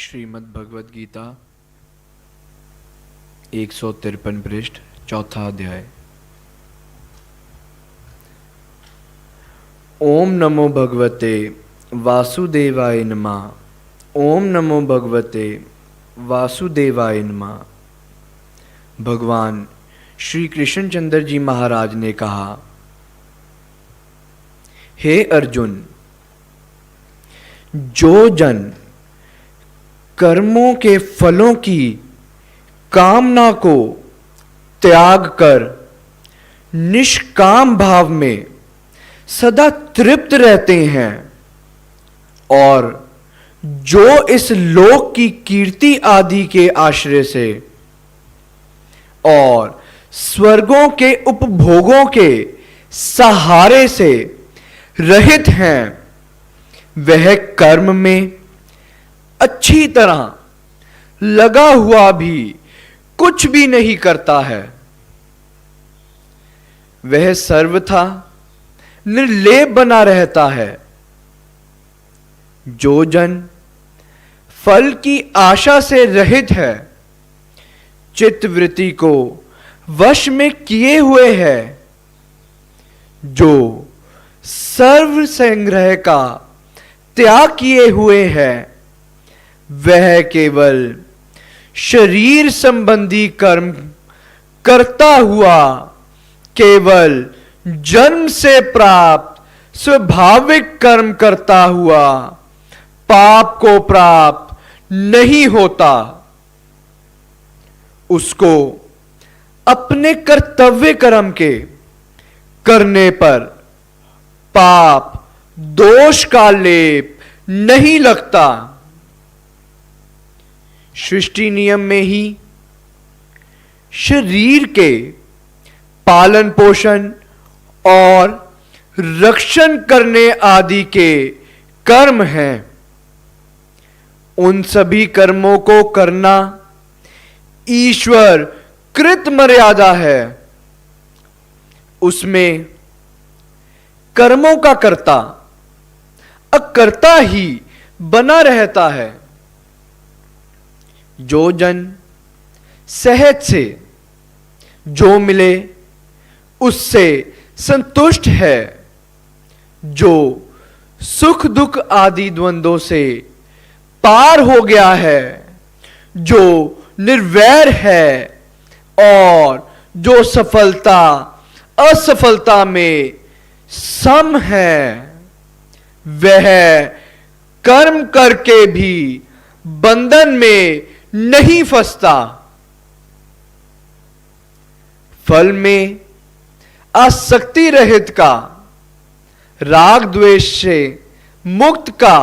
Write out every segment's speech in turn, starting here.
श्रीमद् भगवद गीता 153 पृष्ठ, चौथा अध्याय। ओम नमो भगवते वासुदेवाय नमः। ओम नमो भगवते वासुदेवाय नमः। भगवान श्री कृष्णचंद्र जी महाराज ने कहा, हे अर्जुन, जो जन कर्मों के फलों की कामना को त्याग कर निष्काम भाव में सदा तृप्त रहते हैं और जो इस लोक की कीर्ति आदि के आश्रय से और स्वर्गों के उपभोगों के सहारे से रहित हैं, वह कर्म में अच्छी तरह लगा हुआ भी कुछ भी नहीं करता है। वह सर्वथा निर्लेप बना रहता है। जो जन फल की आशा से रहित है, चित्तवृत्ति को वश में किए हुए है, जो सर्व संग्रह का त्याग किए हुए है, वह केवल शरीर संबंधी कर्म करता हुआ केवल जन्म से प्राप्त स्वाभाविक कर्म करता हुआ पाप को प्राप्त नहीं होता। उसको अपने कर्तव्य कर्म के करने पर पाप दोष का लेप नहीं लगता। सृष्टि नियम में ही शरीर के पालन पोषण और रक्षण करने आदि के कर्म हैं। उन सभी कर्मों को करना ईश्वर कृत मर्यादा है। उसमें कर्मों का कर्ता अकर्ता ही बना रहता है। जो जन सहज से जो मिले उससे संतुष्ट है, जो सुख दुख आदि द्वंद्वों से पार हो गया है, जो निर्वैर है और जो सफलता असफलता में सम है, वह कर्म करके भी बंधन में नहीं फंसता। फल में आसक्ति रहित का, राग द्वेष से मुक्त का,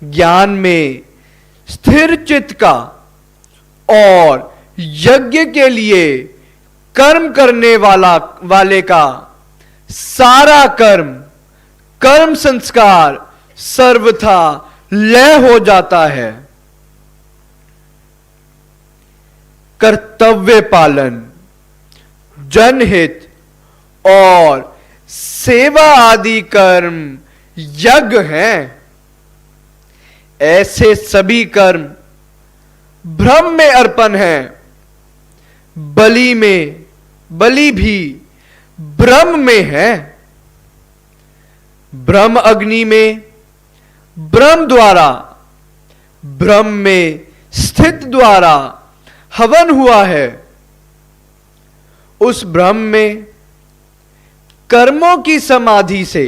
ज्ञान में स्थिर चित्त का और यज्ञ के लिए कर्म करने वाले का सारा कर्म संस्कार सर्वथा लय हो जाता है। कर्तव्य पालन, जनहित और सेवा आदि कर्म यज्ञ हैं। ऐसे सभी कर्म ब्रह्म में अर्पण है। बलि भी ब्रह्म में है। ब्रह्म अग्नि में ब्रह्म द्वारा, ब्रह्म में स्थित द्वारा हवन हुआ है। उस ब्रह्म में कर्मों की समाधि से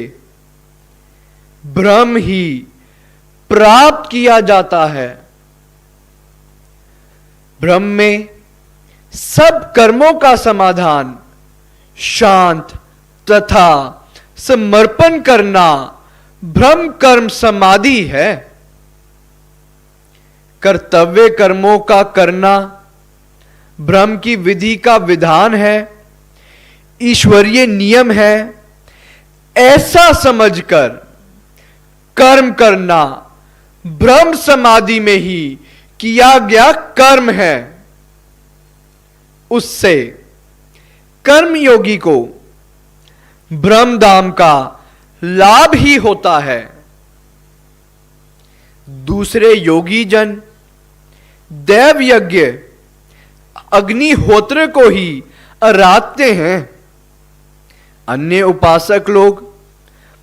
ब्रह्म ही प्राप्त किया जाता है। ब्रह्म में सब कर्मों का समाधान शांत तथा समर्पण करना ब्रह्म कर्म समाधि है। कर्तव्य कर्मों का करना ब्रह्म की विधि का विधान है, ईश्वरीय नियम है। ऐसा समझकर कर्म करना ब्रह्म समाधि में ही किया गया कर्म है। उससे कर्मयोगी को ब्रह्मधाम का लाभ ही होता है। दूसरे योगी जन देव यज्ञ अग्निहोत्र को ही आराधते हैं। अन्य उपासक लोग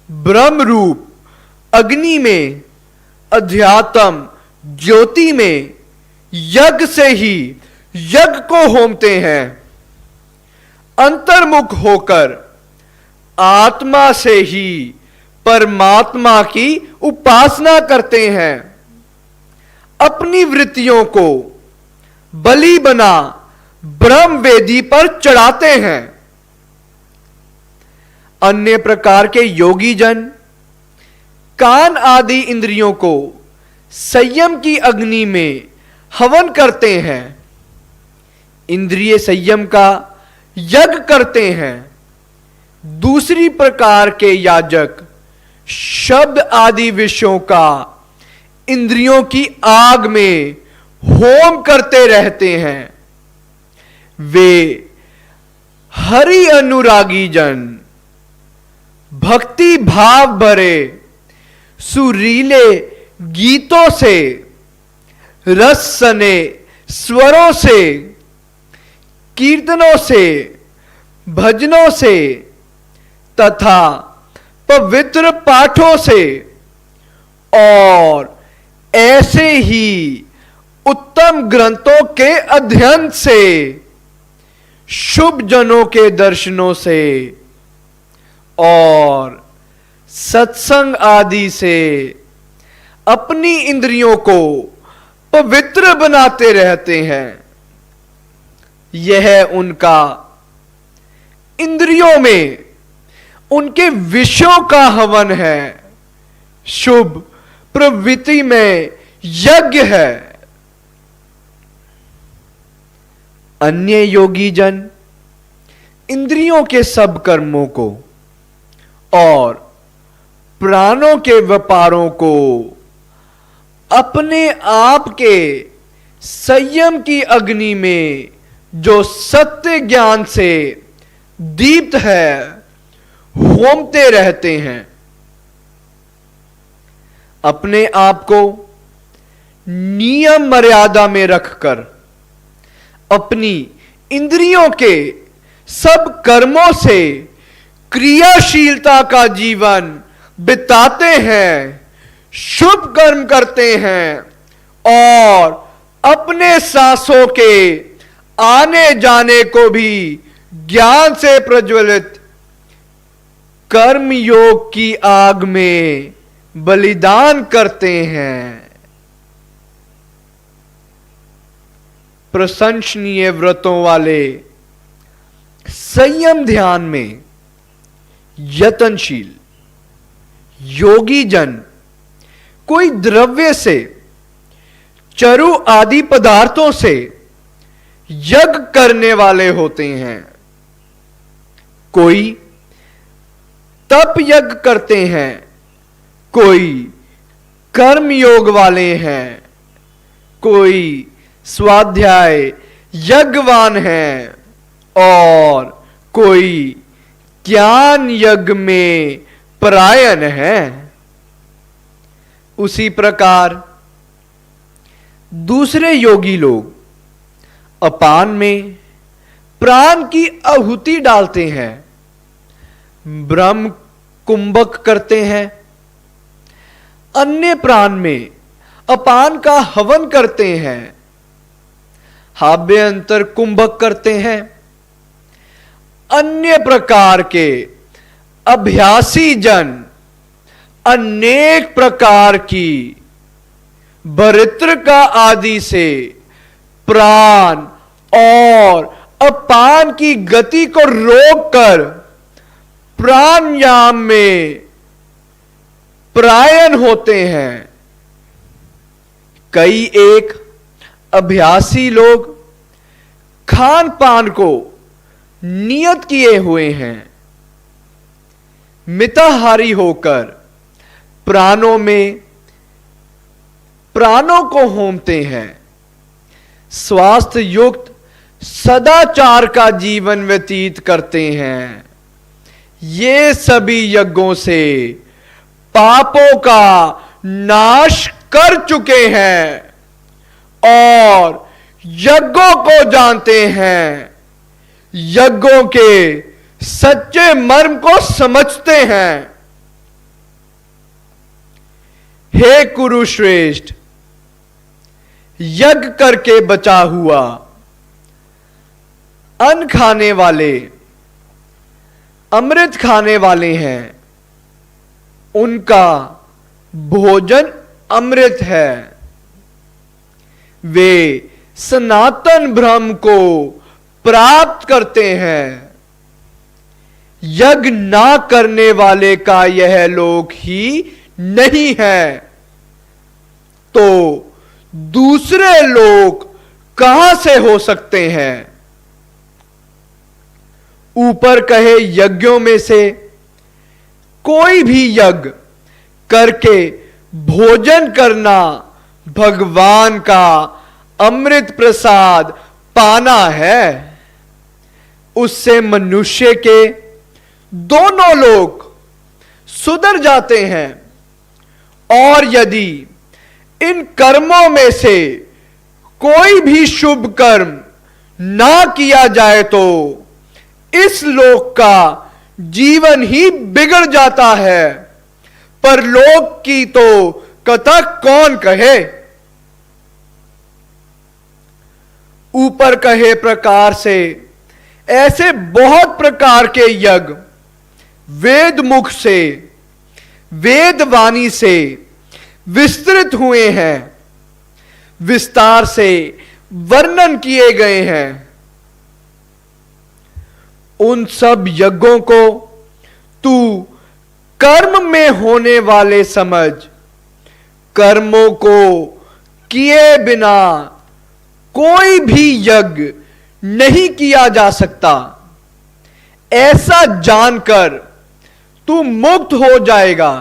ब्रह्म रूप अग्नि में, अध्यात्म ज्योति में यज्ञ से ही यज्ञ को होमते हैं। अंतर्मुख होकर आत्मा से ही परमात्मा की उपासना करते हैं। अपनी वृत्तियों को बलि बना ब्रह्म वेदी पर चढ़ाते हैं। अन्य प्रकार के योगी जन कान आदि इंद्रियों को संयम की अग्नि में हवन करते हैं। इंद्रिय संयम का यज्ञ करते हैं। दूसरी प्रकार के याजक शब्द आदि विषयों का इंद्रियों की आग में होम करते रहते हैं। वे हरि अनुरागी जन भक्ति भाव भरे सुरीले गीतों से, रस सने स्वरों से, कीर्तनों से, भजनों से तथा पवित्र पाठों से और ऐसे ही उत्तम ग्रंथों के अध्ययन से, शुभ जनों के दर्शनों से और सत्संग आदि से अपनी इंद्रियों को पवित्र बनाते रहते हैं। यह उनका इंद्रियों में उनके विषयों का हवन है, शुभ प्रवृत्ति में यज्ञ है। अन्य योगी जन इंद्रियों के सब कर्मों को और प्राणों के व्यापारों को अपने आप के संयम की अग्नि में जो सत्य ज्ञान से दीप्त है होमते रहते हैं। अपने आप को नियम मर्यादा में रखकर अपनी इंद्रियों के सब कर्मों से क्रियाशीलता का जीवन बिताते हैं, शुभ कर्म करते हैं और अपने सांसों के आने जाने को भी ज्ञान से प्रज्वलित कर्म योग की आग में बलिदान करते हैं। प्रशंसनीय व्रतों वाले संयम ध्यान में यतनशील योगी जन कोई द्रव्य से, चरु आदि पदार्थों से यज्ञ करने वाले होते हैं। कोई तप यज्ञ करते हैं, कोई कर्म योग वाले हैं, कोई स्वाध्याय यज्ञवान है और कोई ज्ञान यज्ञ में परायण है। उसी प्रकार दूसरे योगी लोग अपान में प्राण की आहुति डालते हैं, ब्रह्म कुंभक करते हैं। अन्य प्राण में अपान का हवन करते हैं, हाभ्यंतर कुंभक करते हैं। अन्य प्रकार के अभ्यासी जन अनेक प्रकार की भरित्रका आदि से प्राण और अपान की गति को रोककर प्राणायाम में परायण होते हैं। कई एक अभ्यासी लोग खान पान को नियत किए हुए हैं, मिताहारी होकर प्राणों को होमते हैं। स्वास्थ्य युक्त सदाचार का जीवन व्यतीत करते हैं। ये सभी यज्ञों से पापों का नाश कर चुके हैं और यज्ञों को जानते हैं, यज्ञों के सच्चे मर्म को समझते हैं। हे कुरुश्रेष्ठ, यज्ञ करके बचा हुआ अन्न खाने वाले अमृत खाने वाले हैं, उनका भोजन अमृत है। वे सनातन ब्रह्म को प्राप्त करते हैं। यज्ञ ना करने वाले का यह लोक ही नहीं है, तो दूसरे लोक कहां से हो सकते हैं? ऊपर कहे यज्ञों में से कोई भी यज्ञ करके भोजन करना भगवान का अमृत प्रसाद पाना है। उससे मनुष्य के दोनों लोग सुधर जाते हैं। और यदि इन कर्मों में से कोई भी शुभ कर्म ना किया जाए तो इस लोक का जीवन ही बिगड़ जाता है। पर लोक की तो कथा कौन कहे? ऊपर कहे प्रकार से ऐसे बहुत प्रकार के यज्ञ वेद मुख से, वेद वाणी से विस्तृत हुए हैं, विस्तार से वर्णन किए गए हैं। उन सब यज्ञों को तू कर्म में होने वाले समझ। कर्मों को किए बिना कोई भी यज्ञ नहीं किया जा सकता। ऐसा जानकर तू मुक्त हो जाएगा।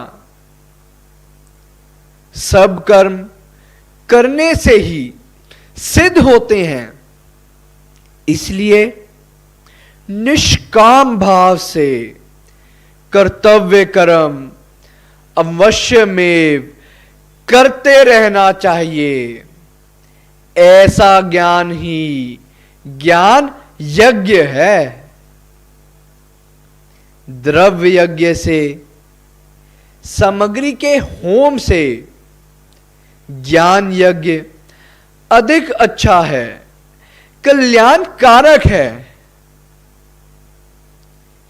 सब कर्म करने से ही सिद्ध होते हैं, इसलिए निष्काम भाव से कर्तव्य कर्म अवश्य में करते रहना चाहिए। ऐसा ज्ञान ही ज्ञान यज्ञ है। द्रव्य यज्ञ से, सामग्री के होम से ज्ञान यज्ञ अधिक अच्छा है, कल्याणकारक है।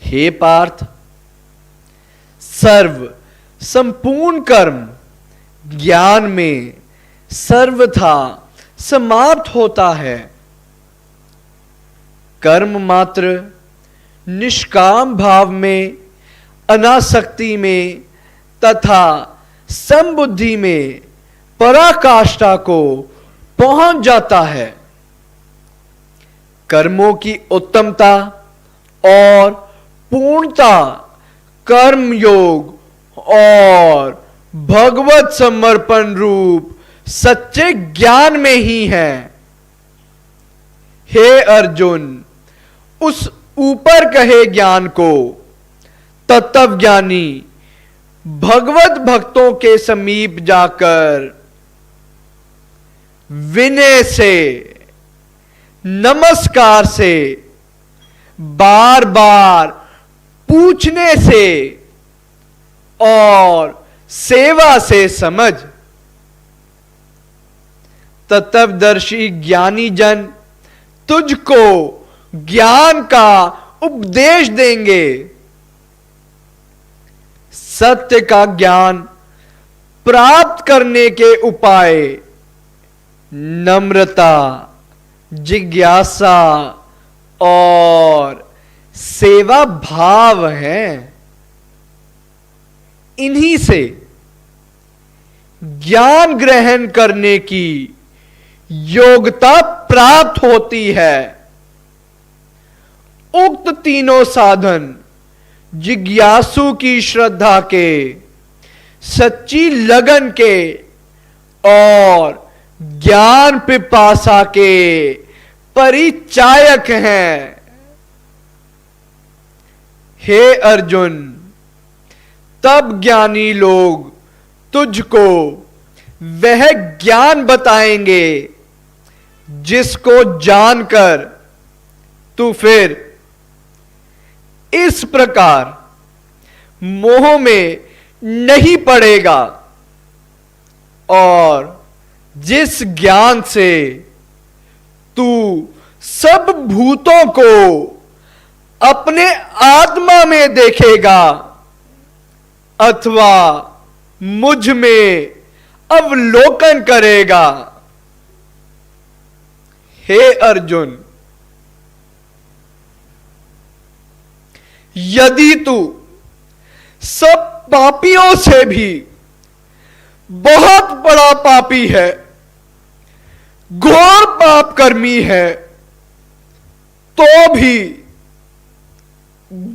हे पार्थ, सर्व संपूर्ण कर्म ज्ञान में सर्वथा समाप्त होता है। कर्म मात्र निष्काम भाव में, अनासक्ति में तथा समबुद्धि में पराकाष्ठा को पहुंच जाता है। कर्मों की उत्तमता और पूर्णता कर्म योग और भगवत समर्पण रूप सच्चे ज्ञान में ही है। हे अर्जुन, उस ऊपर कहे ज्ञान को तत्वज्ञानी भगवत भक्तों के समीप जाकर विनय से, नमस्कार से, बार बार पूछने से और सेवा से समझ। तत्वदर्शी ज्ञानी जन तुझको ज्ञान का उपदेश देंगे। सत्य का ज्ञान प्राप्त करने के उपाय नम्रता, जिज्ञासा और सेवा भाव है। इन्हीं से ज्ञान ग्रहण करने की योग्यता प्राप्त होती है। उक्त तीनों साधन जिज्ञासु की श्रद्धा के, सच्ची लगन के और ज्ञान पिपासा के परिचायक हैं। हे अर्जुन, तब ज्ञानी लोग तुझको वह ज्ञान बताएंगे जिसको जानकर तू फिर इस प्रकार मोह में नहीं पड़ेगा और जिस ज्ञान से तू सब भूतों को अपने आत्मा में देखेगा अथवा मुझ में अवलोकन करेगा। हे अर्जुन, यदि तू सब पापियों से भी बहुत बड़ा पापी है, घोर पाप कर्मी है, तो भी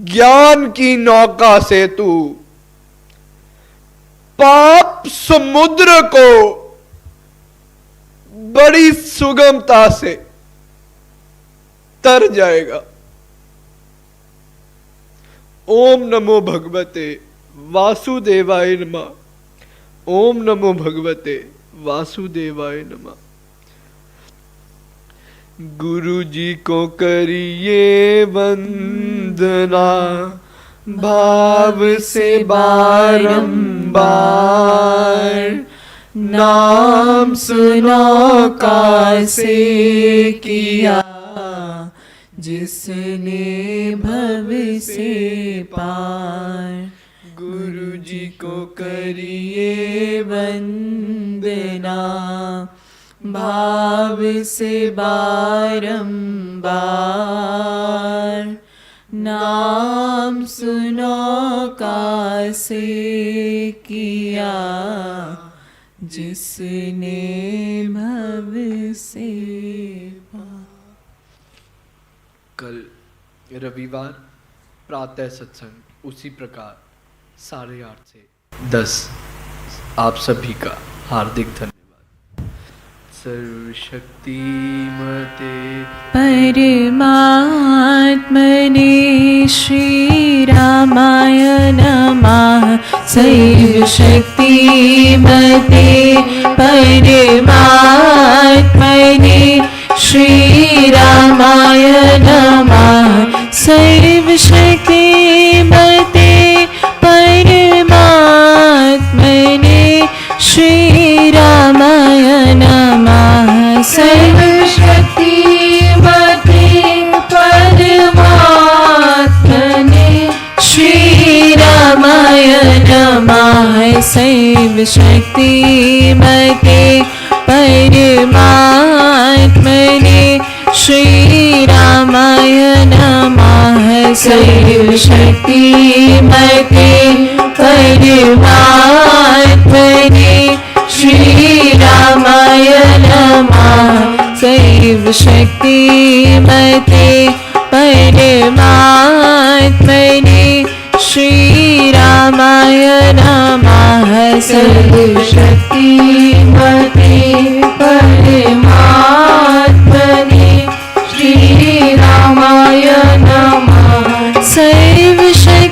ज्ञान की नौका से तू पाप समुद्र को बड़ी सुगमता से तर जाएगा। ओम नमो भगवते वासुदेवाय नमः। ओम नमो भगवते वासुदेवाय नमः। गुरु जी को करिए वंदना, भाव से बारंबार, नाम सुनो कासे किया, जिसने भव से पार। गुरु जी को करिए वंदना, भाव से बारंबार, नाम सुनो कासे किया, जिसने भव से पार। कल रविवार प्रातः सत्संग उसी प्रकार 8:30 से 10। आप सभी का हार्दिक धन्यवाद। सर्वशक्तिमते परमात्मने श्री रामाय नमः। सर्वशक्तिमते परमात्मने श्री रामाय नमः। सर्वशक्तिमते परमात्मने श्री रामाय नमः। सर्वशक्तिमते परमात्मने श्री रामाय नमः। सर्वशक्तिमते परमात्मने श्री रामाय नमः। सर्वशक्तिमते परमात्मने श्री रामाय नमः। सर्वशक्तिमते परमात्मने श्री रामाय नमः। सर्वशक्तिमते परमात्मने श्री रामाय नमः। सर्वशक्तिमते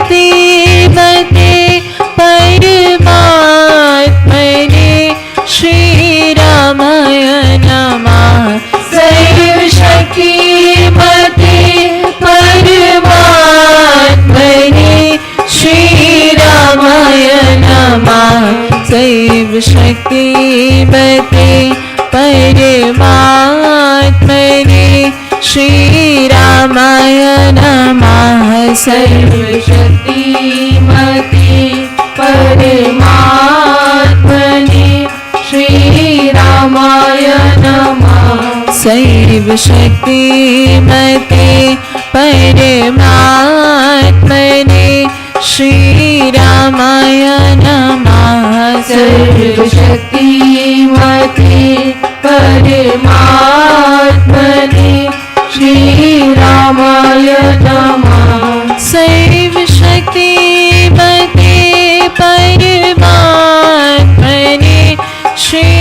परमात्मने श्री रामाय नमः। सर्वशक्तिमते परमात्मने श्री रामाय नमः। सर्वशक्तिमते परमात्मने श्री रामाय नमः। सर्वशक्तिमते परमात्मने श्री रामाय नमः। सर्वशक्तिमते परमात्मने श्री रामाय नमः। सर्वशक्तिमते परमात्मने श्री रामाय नमः। सर्वशक्तिमते परमात्मने श्री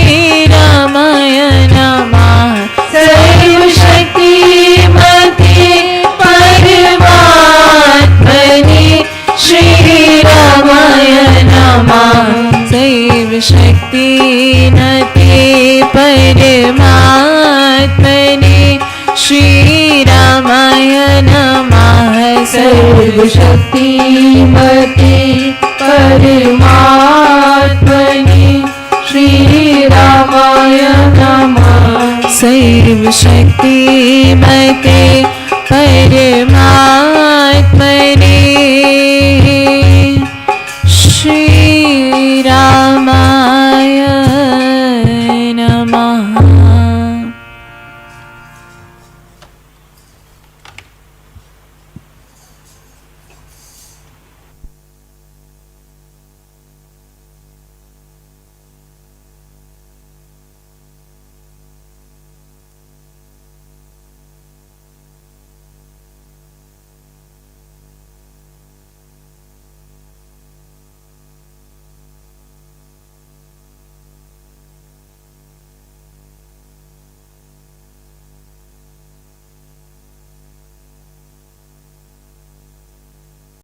रामाय नमः। सर्वशक्तिमते परमात्मने श्री रामाय नमः। सर्वशक्तिमते शक्ति नते परमात्मने श्री रामाय नमः। सर्वशक्तिमते परमात्मने श्री रामाय नमः। सर्वशक्तिमते परमात्मने